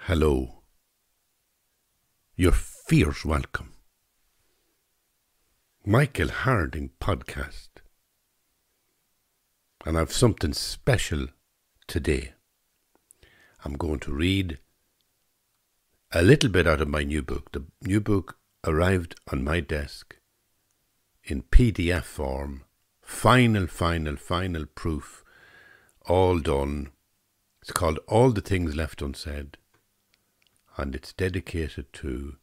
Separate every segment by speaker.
Speaker 1: Hello. You're fierce welcome. Michael Harding podcast. And I've something special today. I'm going to read a little bit out of my new book. The new book arrived on my desk in PDF form. Final proof. All done. It's called All the Things Left Unsaid. And it's dedicated to,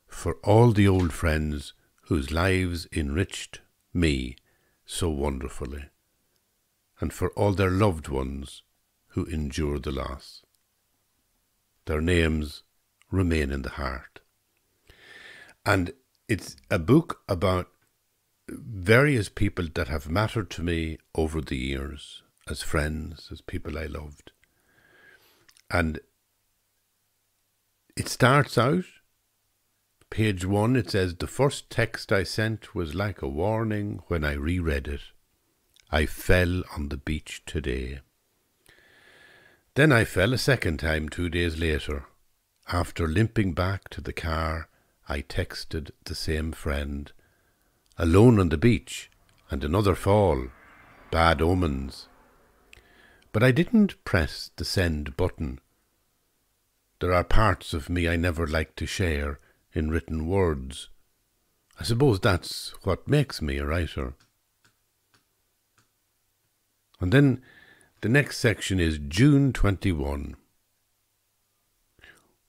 Speaker 1: for all the old friends whose lives enriched me so wonderfully, and for all their loved ones who endure the loss. Their names remain in the heart. And it's a book about various people that have mattered to me over the years, as friends, as people I loved. And it starts out, page 1, it says, "The first text I sent was like a warning when I reread it. I fell on the beach today." Then I fell a second time 2 days later. After limping back to the car, I texted the same friend. "Alone on the beach and another fall. Bad omens." But I didn't press the send button. There are parts of me I never like to share in written words. I suppose that's what makes me a writer. And then the next section is June 21.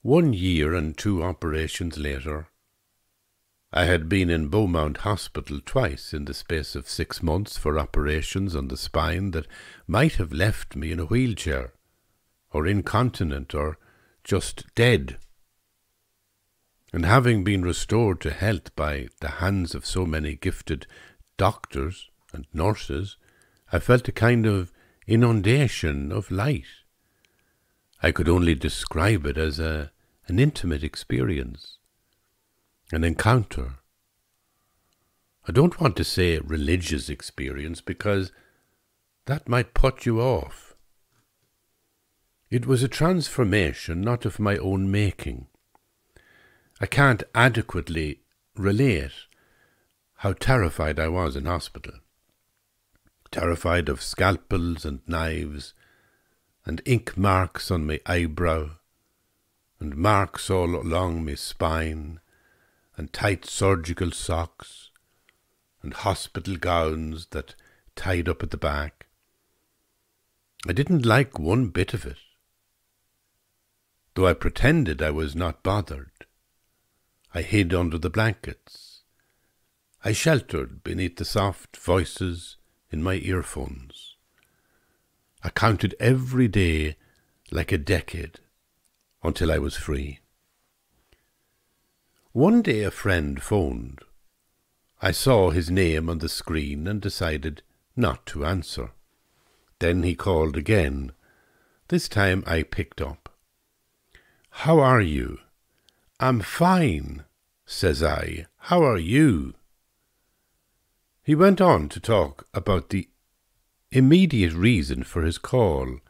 Speaker 1: 1 year and 2 operations later, I had been in Beaumont Hospital twice in the space of 6 months for operations on the spine that might have left me in a wheelchair, or incontinent, or just dead. And having been restored to health by the hands of so many gifted doctors and nurses, I felt a kind of inundation of light. I could only describe it as an intimate experience, an encounter. I don't want to say religious experience because that might put you off. It was a transformation not of my own making. I can't adequately relate how terrified I was in hospital. Terrified of scalpels and knives, and ink marks on my eyebrow, and marks all along my spine, and tight surgical socks, and hospital gowns that tied up at the back. I didn't like one bit of it, though I pretended I was not bothered. I hid under the blankets. I sheltered beneath the soft voices in my earphones. I counted every day like a decade until I was free. One day a friend phoned. I saw his name on the screen and decided not to answer. Then he called again. This time I picked up. "How are you?" "I'm fine," says I. "How are you?" He went on to talk about the immediate reason for his call.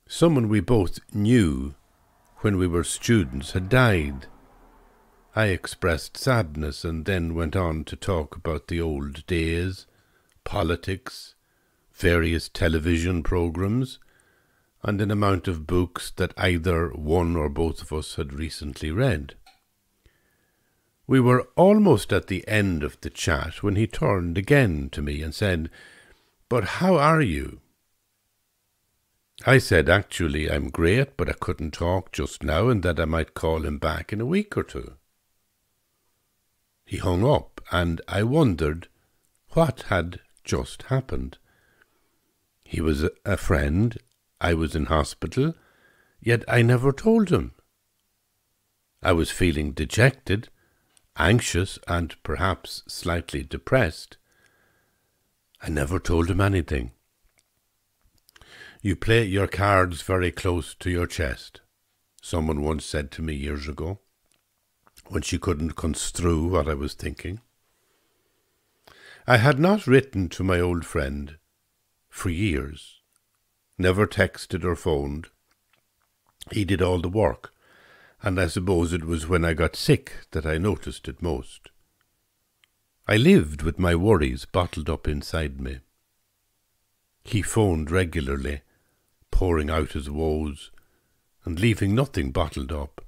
Speaker 1: Someone we both knew when we were students had died. I expressed sadness and then went on to talk about the old days, politics, various television programs, and an amount of books that either one or both of us had recently read. We were almost at the end of the chat when he turned again to me and said, "But how are you?" I said, "Actually, I'm great, but I couldn't talk just now and that I might call him back in a week or 2. He hung up, and I wondered what had just happened. He was a friend. I was in hospital, yet I never told him. I was feeling dejected, anxious, and perhaps slightly depressed. I never told him anything. "You play your cards very close to your chest," someone once said to me years ago, when she couldn't construe what I was thinking. I had not written to my old friend for years, never texted or phoned. He did all the work, and I suppose it was when I got sick that I noticed it most. I lived with my worries bottled up inside me. He phoned regularly, pouring out his woes, and leaving nothing bottled up.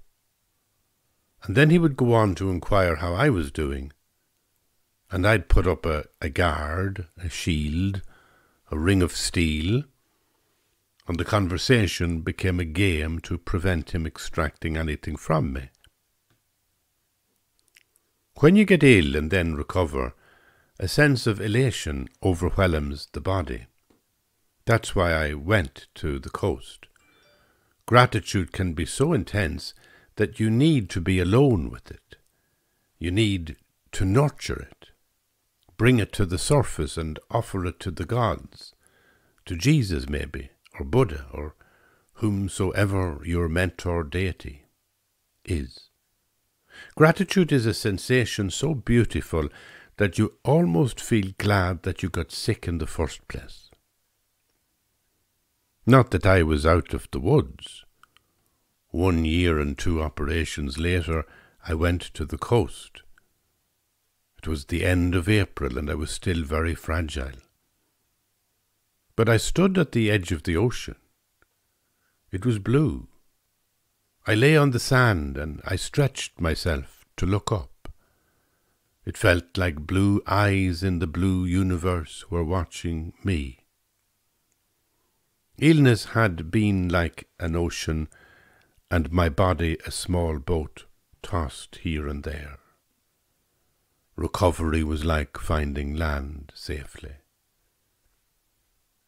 Speaker 1: And then he would go on to inquire how I was doing, and I'd put up a guard, a shield, a ring of steel, and the conversation became a game to prevent him extracting anything from me. When you get ill and then recover, a sense of elation overwhelms the body. That's why I went to the coast. Gratitude can be so intense that you need to be alone with it. You need to nurture it, bring it to the surface and offer it to the gods, to Jesus maybe, or Buddha, or whomsoever your mentor deity is. Gratitude is a sensation so beautiful that you almost feel glad that you got sick in the first place. Not that I was out of the woods. 1 year and 2 operations later, I went to the coast. It was the end of April and I was still very fragile. But I stood at the edge of the ocean. It was blue. I lay on the sand and I stretched myself to look up. It felt like blue eyes in the blue universe were watching me. Illness had been like an ocean and my body a small boat tossed here and there. Recovery was like finding land safely.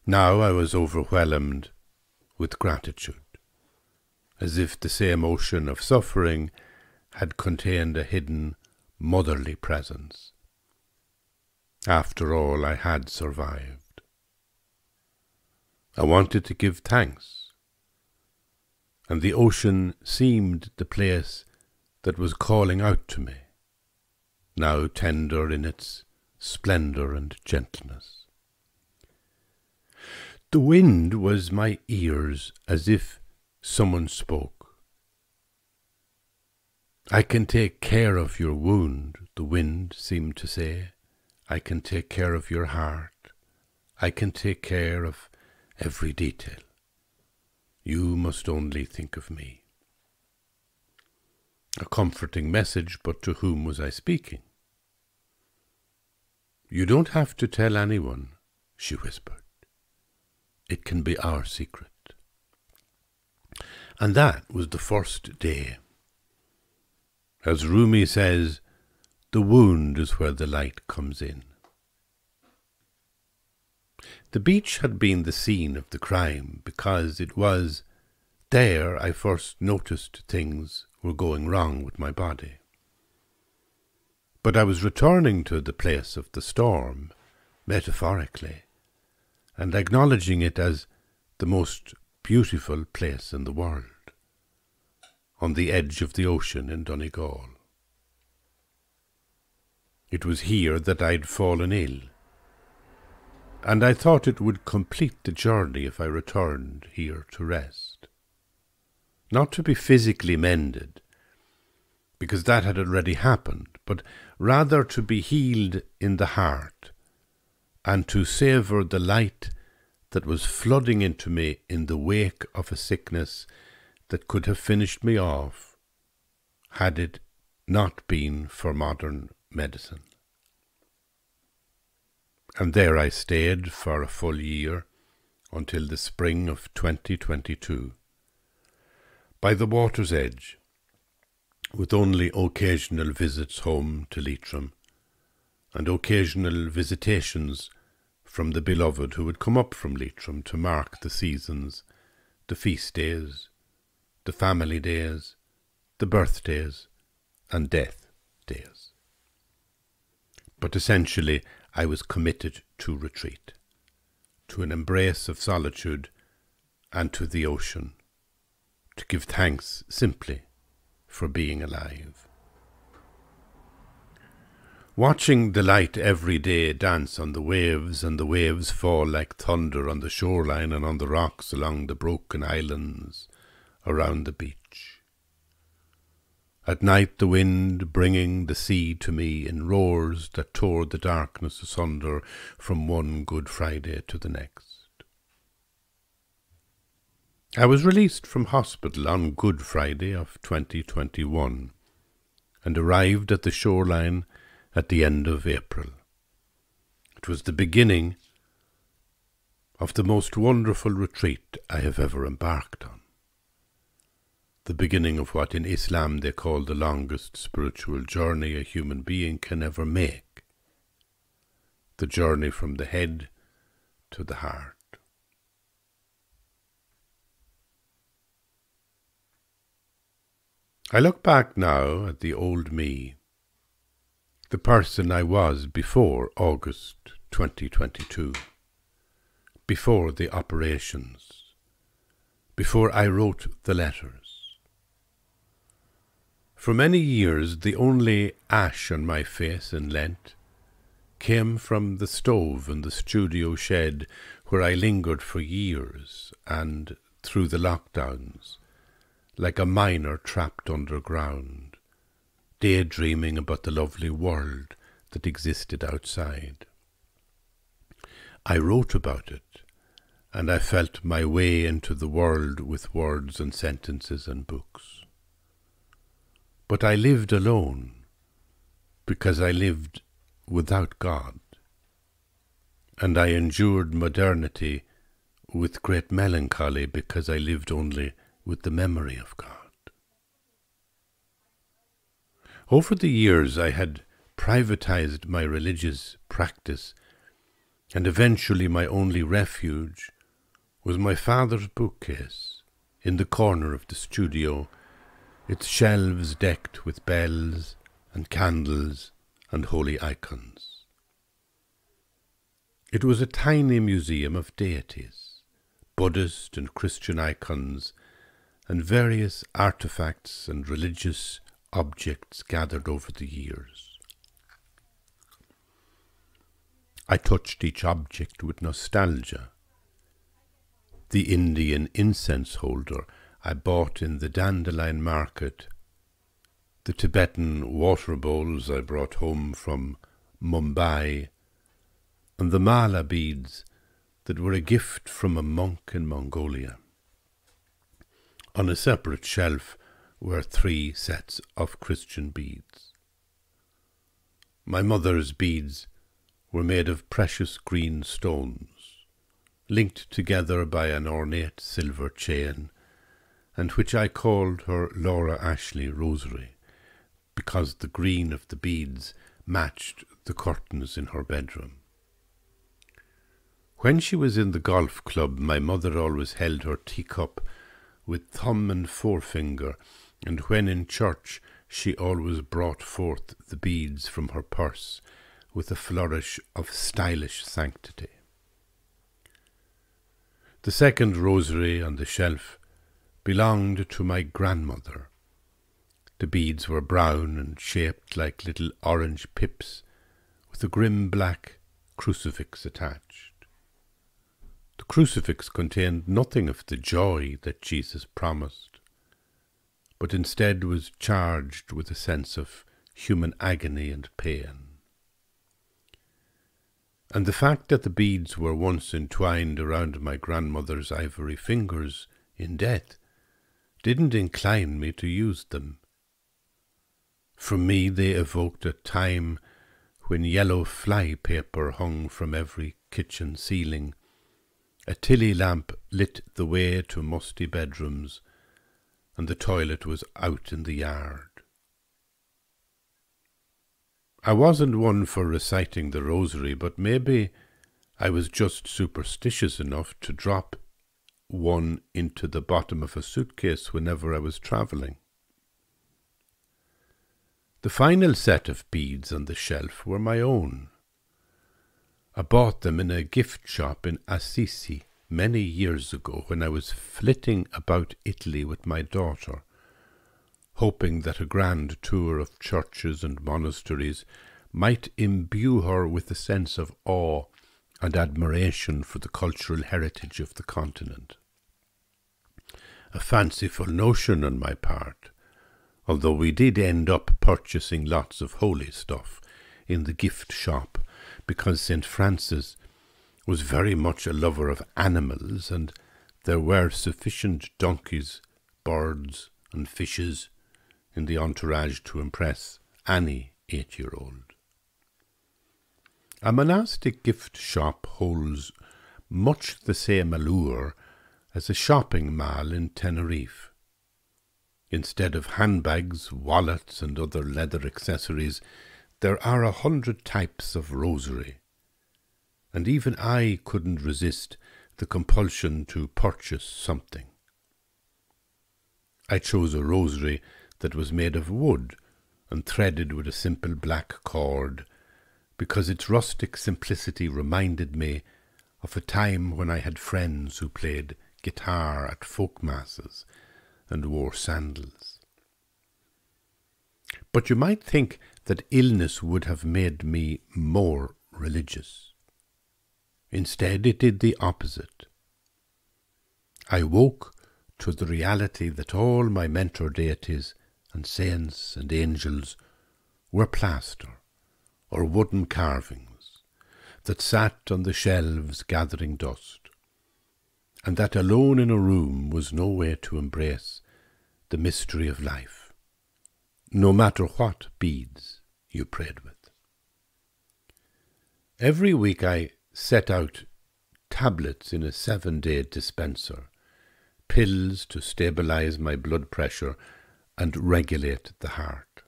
Speaker 1: Now I was overwhelmed with gratitude, as if the same ocean of suffering had contained a hidden motherly presence. After all, I had survived. I wanted to give thanks, and the ocean seemed the place that was calling out to me, now tender in its splendour and gentleness. The wind was my ears as if someone spoke. I can take care of your wound, the wind seemed to say. I can take care of your heart. I can take care of every detail. You must only think of me. A comforting message, but to whom was I speaking? You don't have to tell anyone, she whispered. It can be our secret. And that was the first day. As Rumi says, the wound is where the light comes in. The beach had been the scene of the crime because it was there I first noticed things were going wrong with my body. But I was returning to the place of the storm, metaphorically, and acknowledging it as the most beautiful place in the world, on the edge of the ocean in Donegal. It was here that I'd fallen ill, and I thought it would complete the journey if I returned here to rest. Not to be physically mended, because that had already happened, but rather to be healed in the heart, and to savour the light that was flooding into me in the wake of a sickness that could have finished me off had it not been for modern medicine. And there I stayed for a full year until the spring of 2022, by the water's edge, with only occasional visits home to Leitrim and occasional visitations from the beloved who would come up from Leitrim to mark the seasons, the feast days, the family days, the birthdays and death days. But essentially I was committed to retreat, to an embrace of solitude and to the ocean, to give thanks simply for being alive. Watching the light every day dance on the waves, and the waves fall like thunder on the shoreline and on the rocks along the broken islands around the beach. At night the wind bringing the sea to me in roars that tore the darkness asunder from one Good Friday to the next. I was released from hospital on Good Friday of 2021 and arrived at the shoreline at the end of April. It was the beginning of the most wonderful retreat I have ever embarked on. The beginning of what in Islam they call the longest spiritual journey a human being can ever make. The journey from the head to the heart. I look back now at the old me, the person I was before August 2022, before the operations, before I wrote the letters. For many years the only ash on my face in Lent came from the stove in the studio shed where I lingered for years and through the lockdowns, like a miner trapped underground, daydreaming about the lovely world that existed outside. I wrote about it, and I felt my way into the world with words and sentences and books. But I lived alone, because I lived without God, and I endured modernity with great melancholy because I lived only with the memory of God. Over the years I had privatized my religious practice, and eventually my only refuge was my father's bookcase in the corner of the studio, its shelves decked with bells and candles and holy icons. It was a tiny museum of deities, Buddhist and Christian icons, and various artifacts and religious objects gathered over the years. I touched each object with nostalgia. The Indian incense holder I bought in the dandelion market, the Tibetan water bowls I brought home from Mumbai, and the mala beads that were a gift from a monk in Mongolia. On a separate shelf were 3 sets of Christian beads. My mother's beads were made of precious green stones, linked together by an ornate silver chain, and which I called her Laura Ashley Rosary, because the green of the beads matched the curtains in her bedroom. When she was in the golf club, my mother always held her teacup with thumb and forefinger, and when in church she always brought forth the beads from her purse with a flourish of stylish sanctity. The second rosary on the shelf belonged to my grandmother. The beads were brown and shaped like little orange pips, with a grim black crucifix attached. The crucifix contained nothing of the joy that Jesus promised, but instead was charged with a sense of human agony and pain. And the fact that the beads were once entwined around my grandmother's ivory fingers in death didn't incline me to use them. For me they evoked a time when yellow fly paper hung from every kitchen ceiling, a tilly lamp lit the way to musty bedrooms, and the toilet was out in the yard. I wasn't one for reciting the rosary, but maybe I was just superstitious enough to drop one into the bottom of a suitcase whenever I was travelling. The final set of beads on the shelf were my own. I bought them in a gift shop in Assisi many years ago when I was flitting about Italy with my daughter, hoping that a grand tour of churches and monasteries might imbue her with a sense of awe and admiration for the cultural heritage of the continent. a fanciful notion on my part, although we did end up purchasing lots of holy stuff in the gift shop, because St. Francis was very much a lover of animals, and there were sufficient donkeys, birds, and fishes in the entourage to impress any 8-year-old. A monastic gift shop holds much the same allure as a shopping mall in Tenerife. Instead of handbags, wallets, and other leather accessories, there are 100 types of rosary, and even I couldn't resist the compulsion to purchase something. I chose a rosary that was made of wood and threaded with a simple black cord, because its rustic simplicity reminded me of a time when I had friends who played guitar at folk masses and wore sandals. But you might think that illness would have made me more religious. Instead, it did the opposite. I woke to the reality that all my mentor deities and saints and angels were plaster or wooden carvings that sat on the shelves gathering dust, and that alone in a room was no way to embrace the mystery of life, no matter what beads you prayed with. Every week I set out tablets in a 7-day dispenser, pills to stabilize my blood pressure and regulate the heart.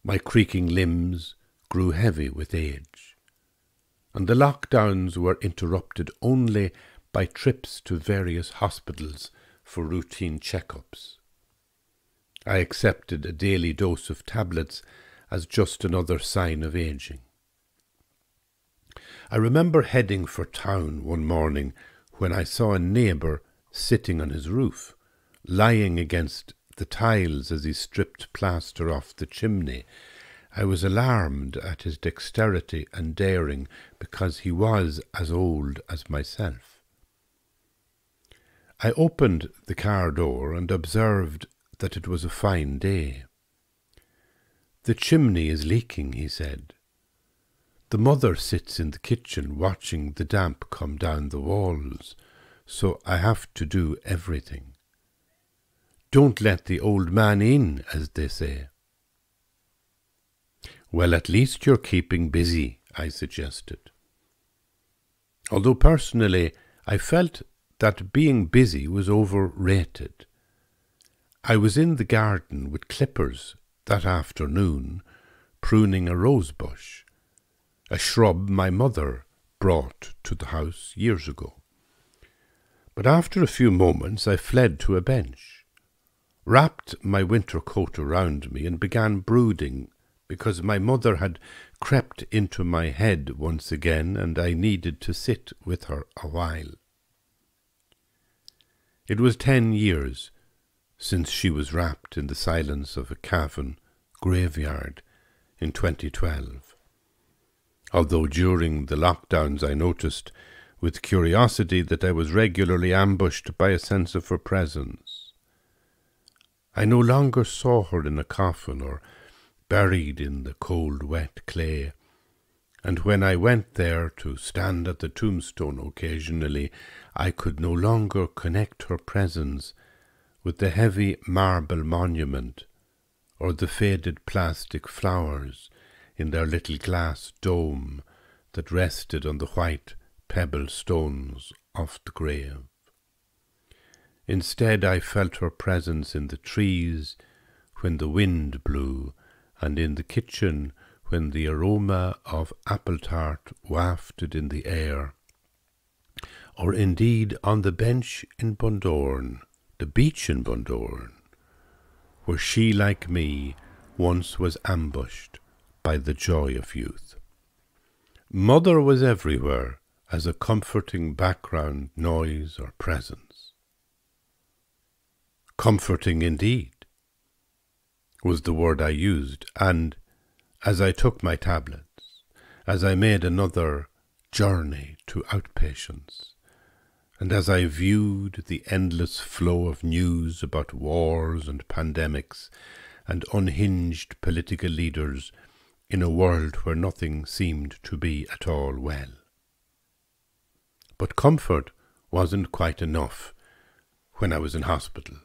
Speaker 1: My creaking limbs grew heavy with age, and the lockdowns were interrupted only by trips to various hospitals for routine checkups. I accepted a daily dose of tablets as just another sign of aging. I remember heading for town one morning when I saw a neighbour sitting on his roof, lying against the tiles as he stripped plaster off the chimney. I was alarmed at his dexterity and daring, because he was as old as myself. I opened the car door and observed that it was a fine day. "The chimney is leaking," he said. "The mother sits in the kitchen watching the damp come down the walls, so I have to do everything. Don't let the old man in, as they say." "Well, at least you're keeping busy," I suggested. Although personally I felt that being busy was overrated. I was in the garden with clippers that afternoon, pruning a rose bush, a shrub my mother brought to the house years ago. But after a few moments I fled to a bench, wrapped my winter coat around me, and began brooding, because my mother had crept into my head once again, and I needed to sit with her a while. It was 10 years since she was wrapped in the silence of a Cavan graveyard in 2012, although during the lockdowns I noticed with curiosity that I was regularly ambushed by a sense of her presence. I no longer saw her in a coffin or buried in the cold, wet clay, and when I went there to stand at the tombstone occasionally, I could no longer connect her presence with the heavy marble monument or the faded plastic flowers in their little glass dome that rested on the white pebble stones of the grave. Instead, I felt her presence in the trees when the wind blew, and in the kitchen when the aroma of apple tart wafted in the air, or indeed on the bench in Bundoran, the beach in Bundoran, where she, like me, once was ambushed by the joy of youth. Mother was everywhere as a comforting background noise or presence. Comforting indeed was the word I used, and as I took my tablets, as I made another journey to outpatients, And as I viewed the endless flow of news about wars and pandemics and unhinged political leaders in a world where nothing seemed to be at all well. But comfort wasn't quite enough when I was in hospital.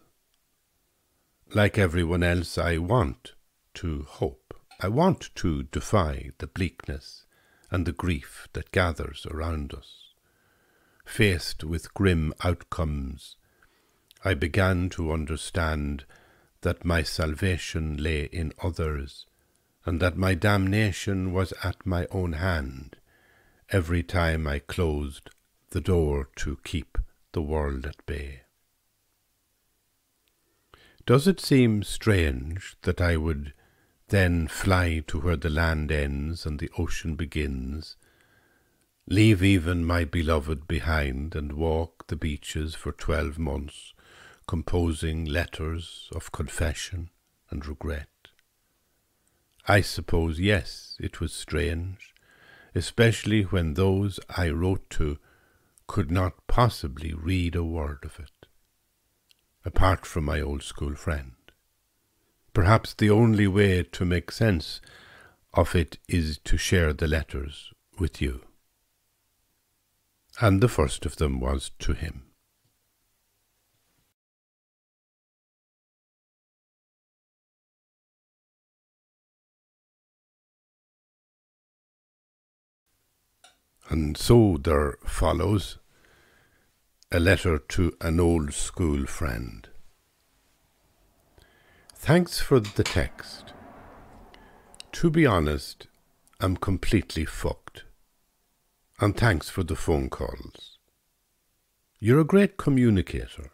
Speaker 1: Like everyone else, I want to hope. I want to defy the bleakness and the grief that gathers around us. Faced with grim outcomes, I began to understand that my salvation lay in others, and that my damnation was at my own hand every time I closed the door to keep the world at bay. Does it seem strange that I would then fly to where the land ends and the ocean begins, leave even my beloved behind, and walk the beaches for 12 months, composing letters of confession and regret? I suppose, yes, it was strange, especially when those I wrote to could not possibly read a word of it, apart from my old school friend. Perhaps the only way to make sense of it is to share the letters with you. And the first of them was to him. And so there follows a letter to an old school friend. Thanks for the text. To be honest, I'm completely fucked. And thanks for the phone calls. You're a great communicator.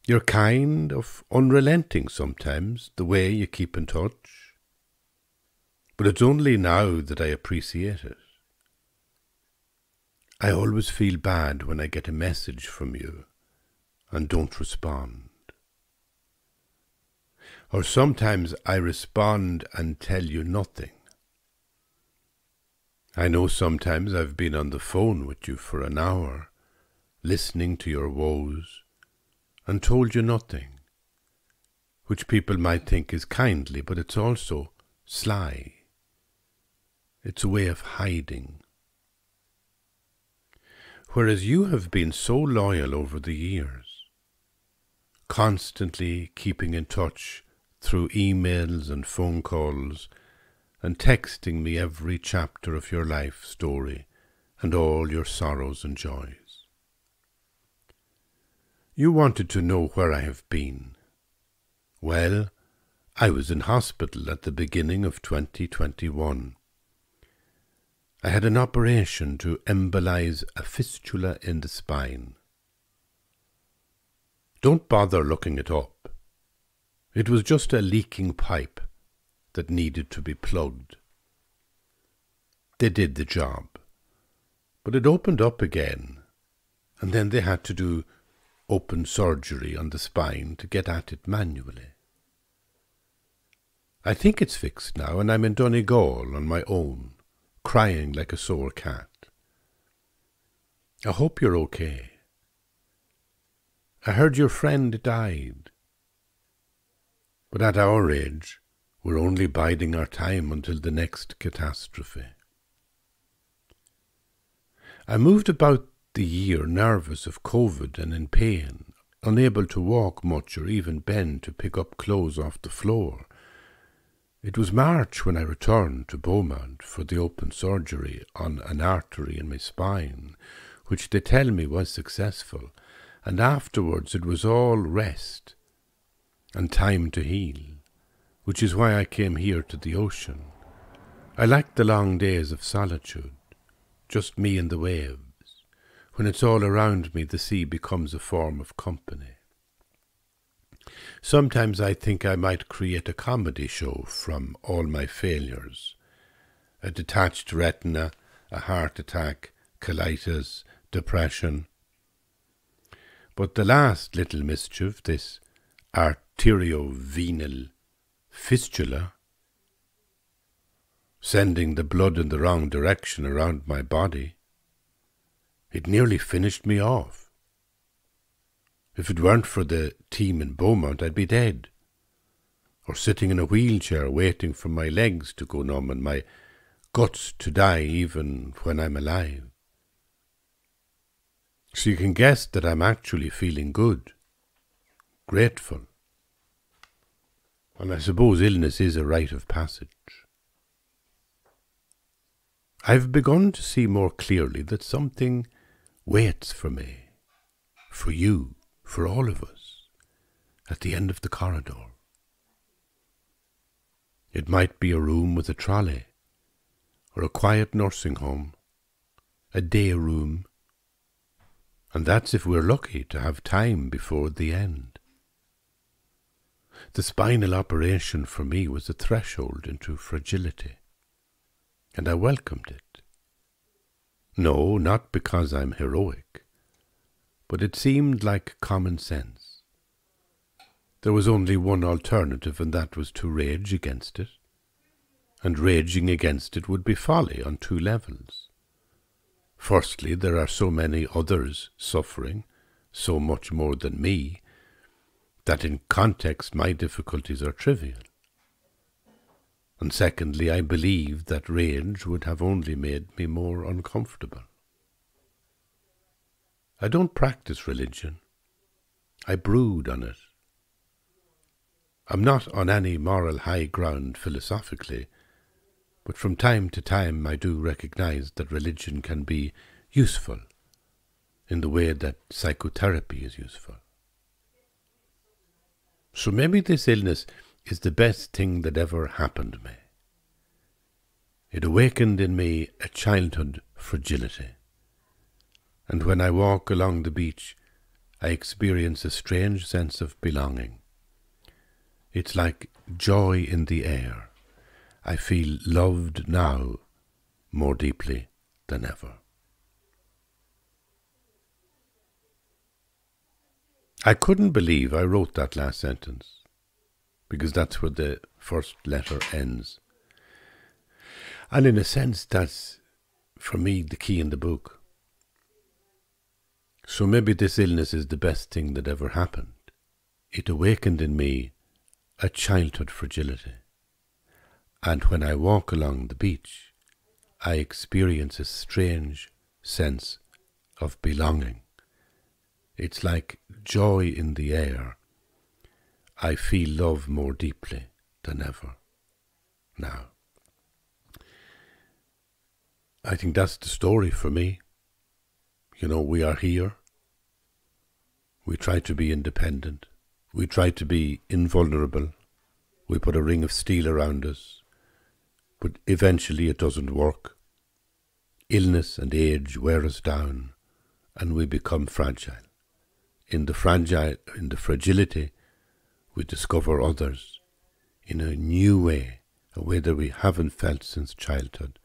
Speaker 1: You're kind of unrelenting sometimes, the way you keep in touch. But it's only now that I appreciate it. I always feel bad when I get a message from you and don't respond. Or sometimes I respond and tell you nothing. I know sometimes I've been on the phone with you for an hour, listening to your woes, and told you nothing, which people might think is kindly, but it's also sly. It's a way of hiding. Whereas you have been so loyal over the years, constantly keeping in touch through emails and phone calls, and texting me every chapter of your life story and all your sorrows and joys. You wanted to know where I have been. Well, I was in hospital at the beginning of 2021. I had an operation to embolize a fistula in the spine. Don't bother looking it up. It was just a leaking pipe that needed to be plugged. They did the job, but it opened up again, and then they had to do open surgery on the spine to get at it manually. I think it's fixed now, and I'm in Donegal on my own, crying like a sore cat. I hope you're okay. I heard your friend died. But at our age, we're only biding our time until the next catastrophe. I moved about the year nervous of COVID and in pain, unable to walk much or even bend to pick up clothes off the floor. It was March when I returned to Beaumont for the open surgery on an artery in my spine, which they tell me was successful, and afterwards it was all rest and time to heal, which is why I came here to the ocean. I like the long days of solitude, just me and the waves. When it's all around me, the sea becomes a form of company. Sometimes I think I might create a comedy show from all my failures. A detached retina, a heart attack, colitis, depression. But the last little mischief, this arteriovenal fistula, sending the blood in the wrong direction around my body, It nearly finished me off. If it weren't for the team in Beaumont, I'd be dead, or sitting in a wheelchair waiting for my legs to go numb and my guts to die even when I'm alive. So you can guess that I'm actually feeling good, grateful. And I suppose illness is a rite of passage. I've begun to see more clearly that something waits for me, for you, for all of us, at the end of the corridor. It might be a room with a trolley, or a quiet nursing home, a day room, and that's if we're lucky to have time before the end. The spinal operation for me was a threshold into fragility, and I welcomed it. No, not because I'm heroic, but it seemed like common sense. There was only one alternative, and that was to rage against it, and raging against it would be folly on two levels. Firstly, there are so many others suffering, so much more than me, that in context my difficulties are trivial. And secondly, I believed that rage would have only made me more uncomfortable. I don't practice religion. I brood on it. I'm not on any moral high ground philosophically, but from time to time I do recognize that religion can be useful in the way that psychotherapy is useful. So maybe this illness is the best thing that ever happened to me. It awakened in me a childhood fragility, and when I walk along the beach, I experience a strange sense of belonging. It's like joy in the air. I feel loved now more deeply than ever. I couldn't believe I wrote that last sentence, because that's where the first letter ends. And in a sense, that's, for me, the key in the book. So maybe this illness is the best thing that ever happened. It awakened in me a childhood fragility. And when I walk along the beach, I experience a strange sense of belonging. It's like joy in the air. I feel love more deeply than ever now. I think that's the story for me. You know, we are here. We try to be independent. We try to be invulnerable. We put a ring of steel around us. But eventually it doesn't work. Illness and age wear us down, and we become fragile. In the fragility, we discover others in a new way, a way that we haven't felt since childhood,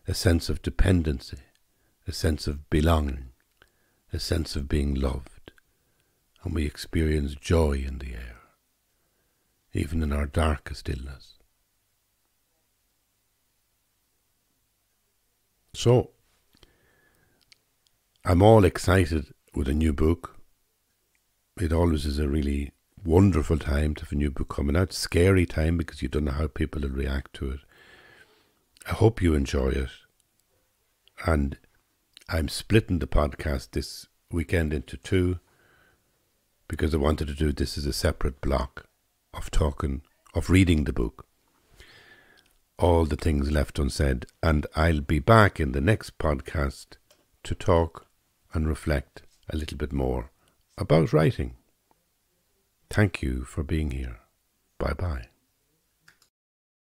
Speaker 1: a sense of dependency, a sense of belonging, a sense of being loved, and we experience joy in the air, even in our darkest illness. So, I'm all excited with a new book. It always is a really wonderful time to have a new book coming out. Scary time because you don't know how people will react to it. I hope you enjoy it. And I'm splitting the podcast this weekend into two because I wanted to do this as a separate block of reading the book. All the things left unsaid, and I'll be back in the next podcast to talk and reflect a little bit more about writing. Thank you for being here. Bye-bye.